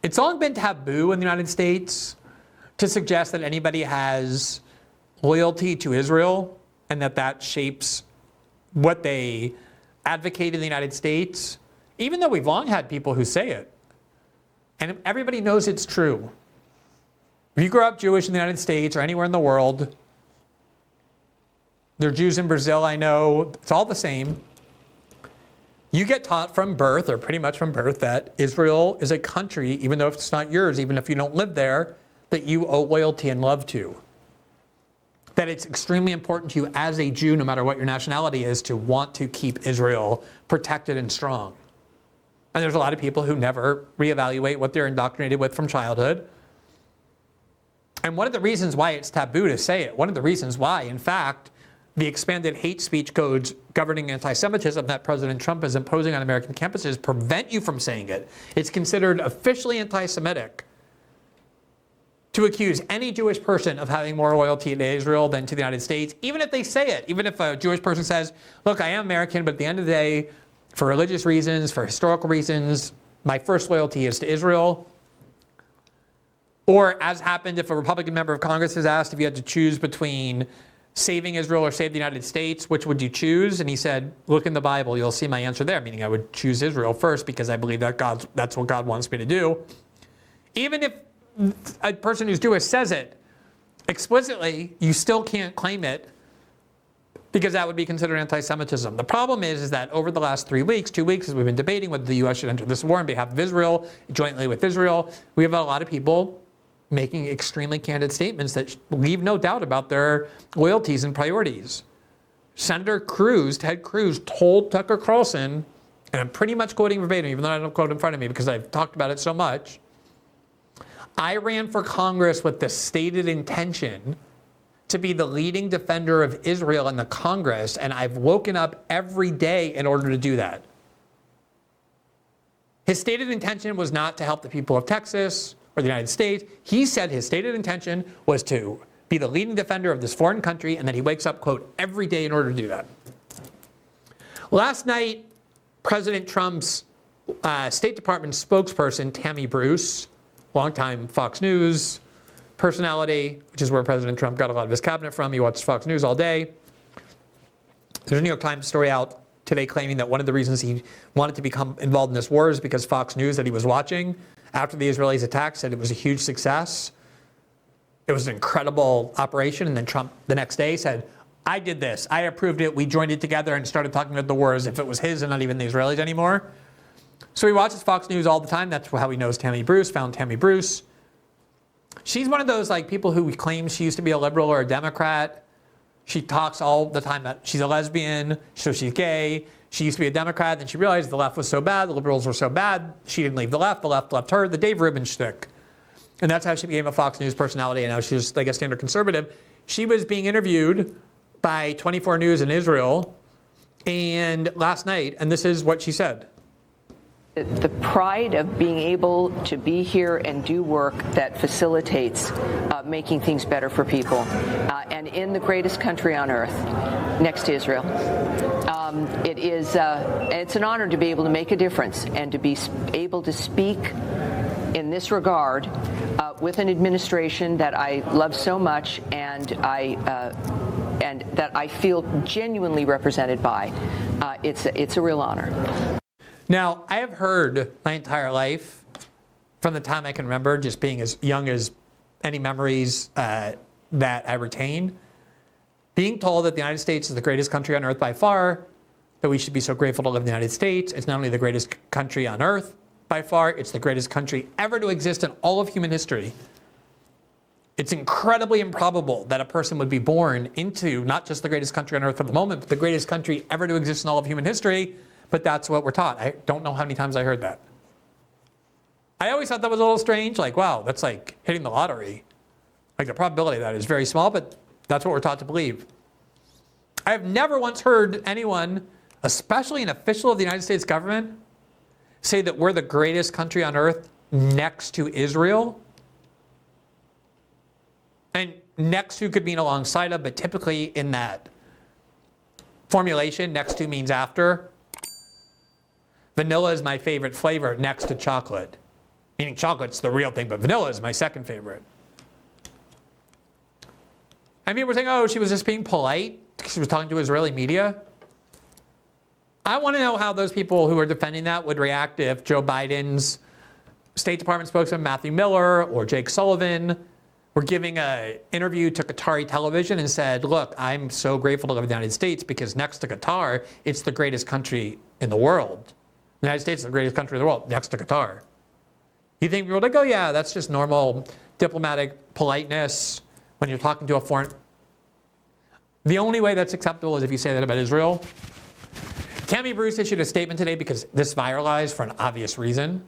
It's long been taboo in the United States to suggest that anybody has loyalty to Israel and that shapes what they advocate in the United States, even though we've long had people who say it. And everybody knows it's true. If you grow up Jewish in the United States or anywhere in the world, there are Jews in Brazil, I know, it's all the same. You get taught from birth, or pretty much from birth, that Israel is a country, even though it's not yours, even if you don't live there, that you owe loyalty and love to. That it's extremely important to you as a Jew, no matter what your nationality is, to want to keep Israel protected and strong. And there's a lot of people who never reevaluate what they're indoctrinated with from childhood. And one of the reasons why it's taboo to say it, one of the reasons why, in fact, the expanded hate speech codes governing anti-Semitism that President Trump is imposing on American campuses prevent you from saying it. It's considered officially anti-Semitic to accuse any Jewish person of having more loyalty to Israel than to the United States, even if they say it. Even if a Jewish person says, look, I am American, but at the end of the day, for religious reasons, for historical reasons, my first loyalty is to Israel. Or as happened if a Republican member of Congress is asked if you had to choose between saving Israel or save the United States, which would you choose? And he said, look in the Bible, you'll see my answer there, meaning I would choose Israel first because I believe that that's what God wants me to do. Even if a person who's Jewish says it explicitly, you still can't claim it because that would be considered anti-Semitism. The problem is that over the last 2 weeks, as we've been debating whether the U.S. should enter this war on behalf of Israel, jointly with Israel, we have a lot of people making extremely candid statements that leave no doubt about their loyalties and priorities. Senator Cruz, Ted Cruz, told Tucker Carlson, and I'm pretty much quoting verbatim, even though I don't quote in front of me because I've talked about it so much, I ran for Congress with the stated intention to be the leading defender of Israel in the Congress, and I've woken up every day in order to do that. His stated intention was not to help the people of Texas or the United States. He said his stated intention was to be the leading defender of this foreign country, and that he wakes up, quote, every day in order to do that. Last night, President Trump's State Department spokesperson, Tammy Bruce, longtime Fox News personality, which is where President Trump got a lot of his cabinet from. He watches Fox News all day. There's a New York Times story out today claiming that one of the reasons he wanted to become involved in this war is because Fox News that he was watching after the Israelis attack said it was a huge success. It was an incredible operation. And then Trump the next day said, I did this. I approved it. We joined it together and started talking about the war as if it was his and not even the Israelis anymore. So he watches Fox News all the time. That's how he knows Tammy Bruce, found Tammy Bruce. She's one of those people who claims she used to be a liberal or a Democrat. She talks all the time that she's a lesbian, so she's gay. She used to be a Democrat, then she realized the left was so bad, the liberals were so bad, she didn't leave the left left her, the Dave Rubin shtick. And that's how she became a Fox News personality, and now she's like a standard conservative. She was being interviewed by 24 News in Israel, and last night, and this is what she said. The pride of being able to be here and do work that facilitates making things better for people, and in the greatest country on earth, next to Israel. It's an honor to be able to make a difference and to be able to speak in this regard with an administration that I love so much and that I feel genuinely represented by. It's a real honor. Now, I have heard my entire life, from the time I can remember, just being as young as any memories that I retain, being told that the United States is the greatest country on earth by far, that we should be so grateful to live in the United States. It's not only the greatest country on earth by far, it's the greatest country ever to exist in all of human history. It's incredibly improbable that a person would be born into not just the greatest country on earth for the moment, but the greatest country ever to exist in all of human history. But that's what we're taught. I don't know how many times I heard that. I always thought that was a little strange. Like, wow, that's like hitting the lottery. Like, the probability of that is very small, but that's what we're taught to believe. I have never once heard anyone, especially an official of the United States government, say that we're the greatest country on earth next to Israel. And next to could mean alongside of, but typically in that formulation, next to means after. Vanilla is my favorite flavor next to chocolate. Meaning chocolate's the real thing, but vanilla is my second favorite. And people were saying, oh, she was just being polite because she was talking to Israeli media. I want to know how those people who are defending that would react if Joe Biden's State Department spokesman Matthew Miller or Jake Sullivan were giving an interview to Qatari television and said, look, I'm so grateful to live in the United States because next to Qatar, it's the greatest country in the world. The United States is the greatest country in the world, next to Qatar. You think people are like, oh yeah, that's just normal diplomatic politeness when you're talking to a foreign... The only way that's acceptable is if you say that about Israel. Tammy Bruce issued a statement today because this viralized for an obvious reason.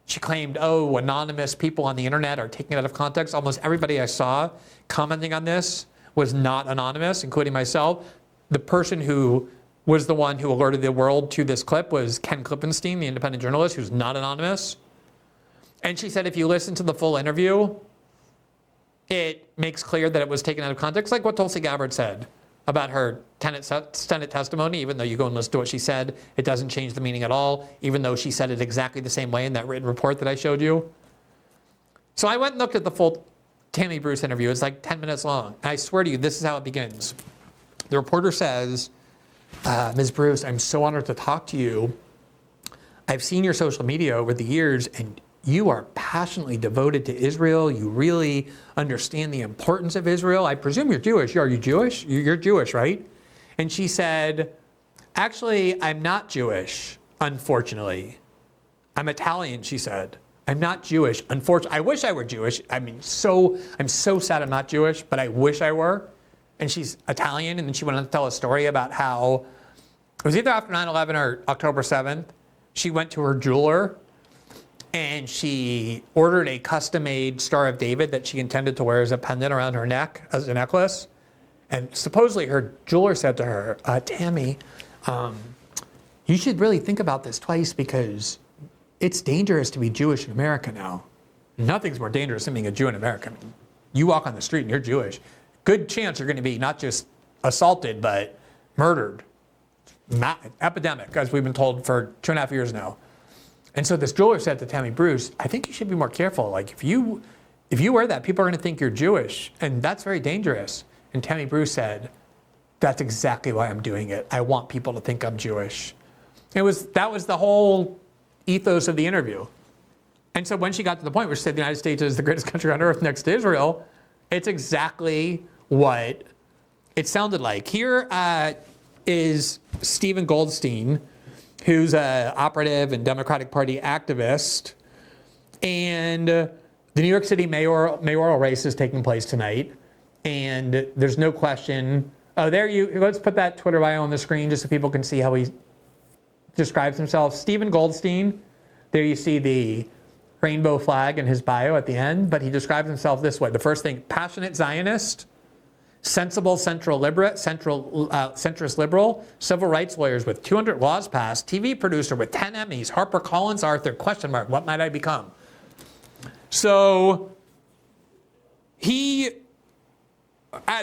She claimed, oh, anonymous people on the internet are taking it out of context. Almost everybody I saw commenting on this was not anonymous, including myself. The person who was the one who alerted the world to this clip was Ken Klippenstein, the independent journalist, who's not anonymous. And she said if you listen to the full interview, it makes clear that it was taken out of context, like what Tulsi Gabbard said about her Senate testimony. Even though you go and listen to what she said, it doesn't change the meaning at all, even though she said it exactly the same way in that written report that I showed you. So I went and looked at the full Tammy Bruce interview. It's like 10 minutes long. And I swear to you, this is how it begins. The reporter says, Ms. Bruce, I'm so honored to talk to you. I've seen your social media over the years, and you are passionately devoted to Israel. You really understand the importance of Israel. I presume you're Jewish. Are you Jewish? You're Jewish, right? And she said, actually, I'm not Jewish, unfortunately. I'm Italian, she said. I'm not Jewish, unfortunately. I wish I were Jewish. I'm so sad I'm not Jewish, but I wish I were. And she's Italian, and then she went on to tell a story about how it was either after 9/11 or October 7th. She went to her jeweler, and she ordered a custom-made Star of David that she intended to wear as a pendant around her neck, as a necklace. And supposedly her jeweler said to her, Tammy, you should really think about this twice because it's dangerous to be Jewish in America now. Nothing's more dangerous than being a Jew in America. You walk on the street and you're Jewish. Good chance you're going to be not just assaulted, but murdered. Epidemic, as we've been told for 2.5 years now. And so this jeweler said to Tammy Bruce, I think you should be more careful. Like if you wear that, people are going to think you're Jewish, and that's very dangerous. And Tammy Bruce said, that's exactly why I'm doing it. I want people to think I'm Jewish. That was the whole ethos of the interview. And so when she got to the point where she said the United States is the greatest country on earth next to Israel, it's exactly what it sounded like. Here is Stephen Goldstein, who's an operative and Democratic Party activist. And the New York City mayoral race is taking place tonight. And there's no question. Oh, let's put that Twitter bio on the screen just so people can see how he describes himself. Stephen Goldstein, there you see the rainbow flag in his bio at the end, but he describes himself this way. The first thing, passionate Zionist, sensible centrist liberal, civil rights lawyers with 200 laws passed, TV producer with 10 Emmys, HarperCollins author, ? What might I become? So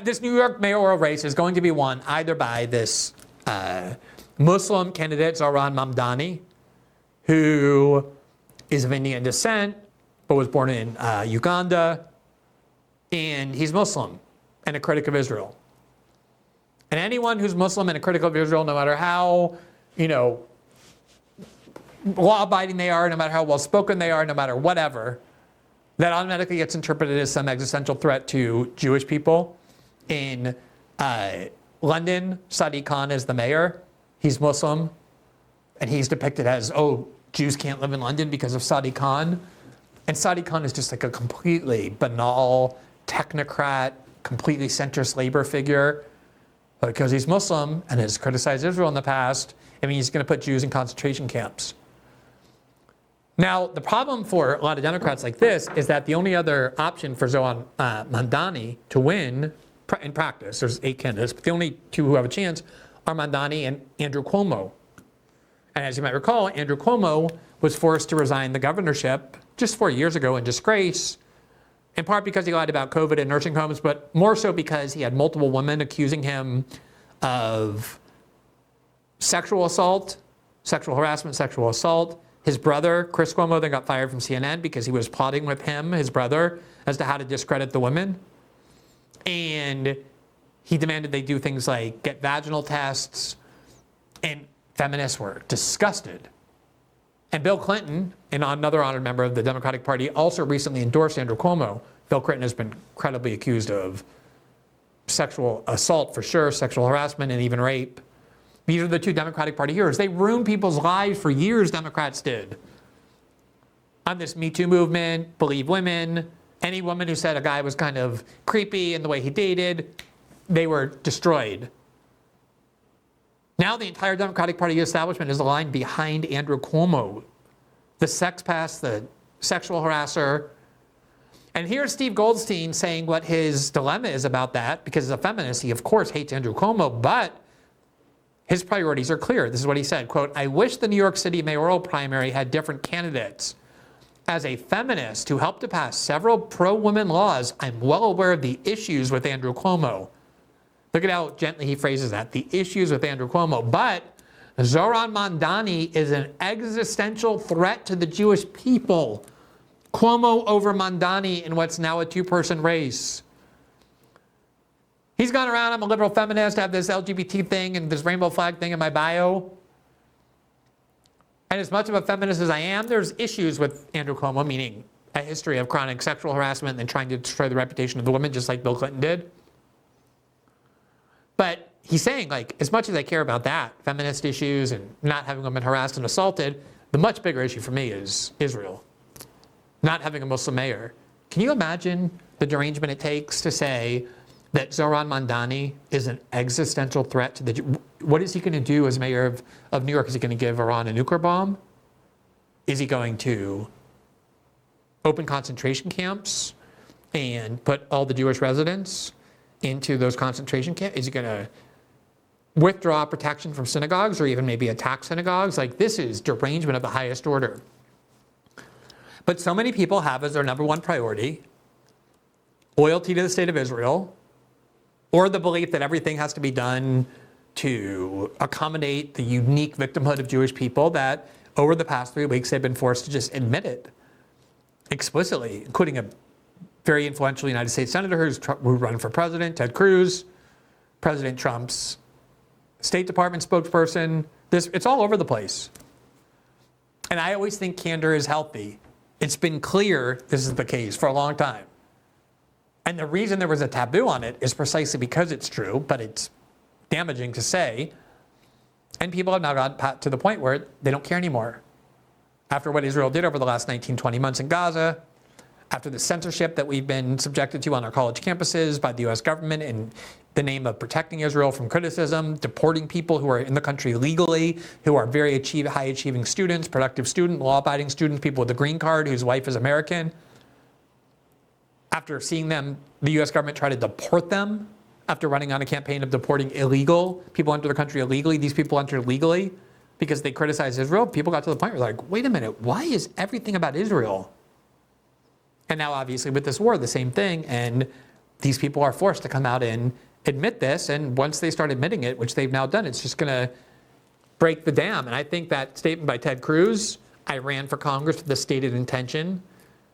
this New York mayoral race is going to be won either by this Muslim candidate, Zohran Mamdani, who is of Indian descent, but was born in Uganda, and he's Muslim and a critic of Israel. And anyone who's Muslim and a critic of Israel, no matter how, law-abiding they are, no matter how well-spoken they are, no matter whatever, that automatically gets interpreted as some existential threat to Jewish people. In London, Sadiq Khan is the mayor. He's Muslim, and he's depicted as, Jews can't live in London because of Sadiq Khan. And Sadiq Khan is just like a completely banal technocrat, completely centrist labor figure. But because he's Muslim and has criticized Israel in the past, he's going to put Jews in concentration camps. Now, the problem for a lot of Democrats like this is that the only other option for Zohran Mamdani to win, in practice, there's 8 candidates, but the only 2 who have a chance are Mamdani and Andrew Cuomo. And as you might recall, Andrew Cuomo was forced to resign the governorship just 4 years ago in disgrace, in part because he lied about COVID in nursing homes, but more so because he had multiple women accusing him of sexual assault, sexual harassment, sexual assault, His brother, Chris Cuomo, then got fired from CNN because he was plotting with him, his brother, as to how to discredit the women. And he demanded they do things like get vaginal tests, and feminists were disgusted. And Bill Clinton, and another honored member of the Democratic Party, also recently endorsed Andrew Cuomo. Bill Clinton has been credibly accused of sexual assault for sure, sexual harassment, and even rape. These are the two Democratic Party heroes. They ruined people's lives for years, Democrats did. On this Me Too movement, Believe Women, any woman who said a guy was kind of creepy in the way he dated, they were destroyed. Now the entire Democratic Party establishment is aligned behind Andrew Cuomo, the sex pest, the sexual harasser. And here's Steve Goldstein saying what his dilemma is about that, because as a feminist, he of course hates Andrew Cuomo, but his priorities are clear. This is what he said, quote, "I wish the New York City mayoral primary had different candidates. As a feminist who helped to pass several pro-women laws, I'm well aware of the issues with Andrew Cuomo." Look at how gently he phrases that, the issues with Andrew Cuomo. But Zohran Mamdani is an existential threat to the Jewish people. Cuomo over Mamdani in what's now a two-person race. He's gone around, I'm a liberal feminist, I have this LGBT thing and this rainbow flag thing in my bio. And as much of a feminist as I am, there's issues with Andrew Cuomo, meaning a history of chronic sexual harassment and trying to destroy the reputation of the woman, just like Bill Clinton did. But he's saying, like, as much as I care about that, feminist issues and not having women harassed and assaulted, the much bigger issue for me is Israel. Not having a Muslim mayor. Can you imagine the derangement it takes to say that Zohran Mamdani is an existential threat to the... What is he going to do as mayor of New York? Is he going to give Iran a nuclear bomb? Is he going to open concentration camps and put all the Jewish residents into those concentration camps? Is he going to withdraw protection from synagogues or even maybe attack synagogues? Like, this is derangement of the highest order. But so many people have as their number one priority loyalty to the state of Israel, or the belief that everything has to be done to accommodate the unique victimhood of Jewish people that over the past 3 weeks they've been forced to just admit it explicitly, including a very influential United States senator who ran for president, Ted Cruz, President Trump's State Department spokesperson. It's all over the place. And I always think candor is healthy. It's been clear this is the case for a long time. And the reason there was a taboo on it is precisely because it's true, but it's damaging to say. And people have now gotten to the point where they don't care anymore. After what Israel did over the last 19, 20 months in Gaza, after the censorship that we've been subjected to on our college campuses by the US government in the name of protecting Israel from criticism, deporting people who are in the country legally, who are very high-achieving students, productive students, law-abiding students, people with a green card whose wife is American. After seeing them, the US government try to deport them, after running on a campaign of deporting illegal people enter the country illegally, these people entered legally because they criticized Israel, people got to the point where they're like, wait a minute, why is everything about Israel? And now obviously with this war, the same thing, and these people are forced to come out and admit this, and once they start admitting it, which they've now done, it's just gonna break the dam. And I think that statement by Ted Cruz, I ran for Congress with the stated intention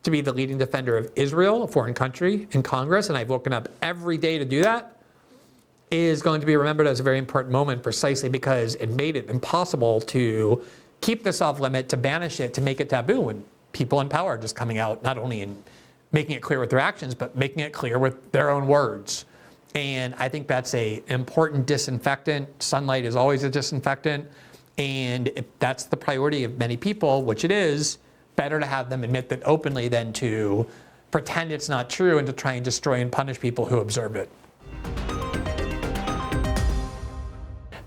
to be the leading defender of Israel, a foreign country, in Congress, and I've woken up every day to do that, is going to be remembered as a very important moment precisely because it made it impossible to keep this off limit, to banish it, to make it taboo, and people in power are just coming out, not only in making it clear with their actions, but making it clear with their own words. And I think that's an important disinfectant. Sunlight is always a disinfectant. And if that's the priority of many people, which it is, better to have them admit that openly than to pretend it's not true and to try and destroy and punish people who observe it.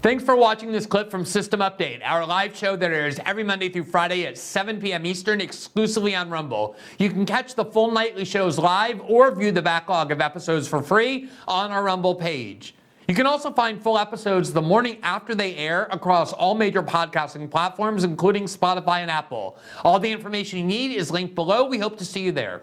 Thanks for watching this clip from System Update, our live show that airs every Monday through Friday at 7 p.m. Eastern exclusively on Rumble. You can catch the full nightly shows live or view the backlog of episodes for free on our Rumble page. You can also find full episodes the morning after they air across all major podcasting platforms, including Spotify and Apple. All the information you need is linked below. We hope to see you there.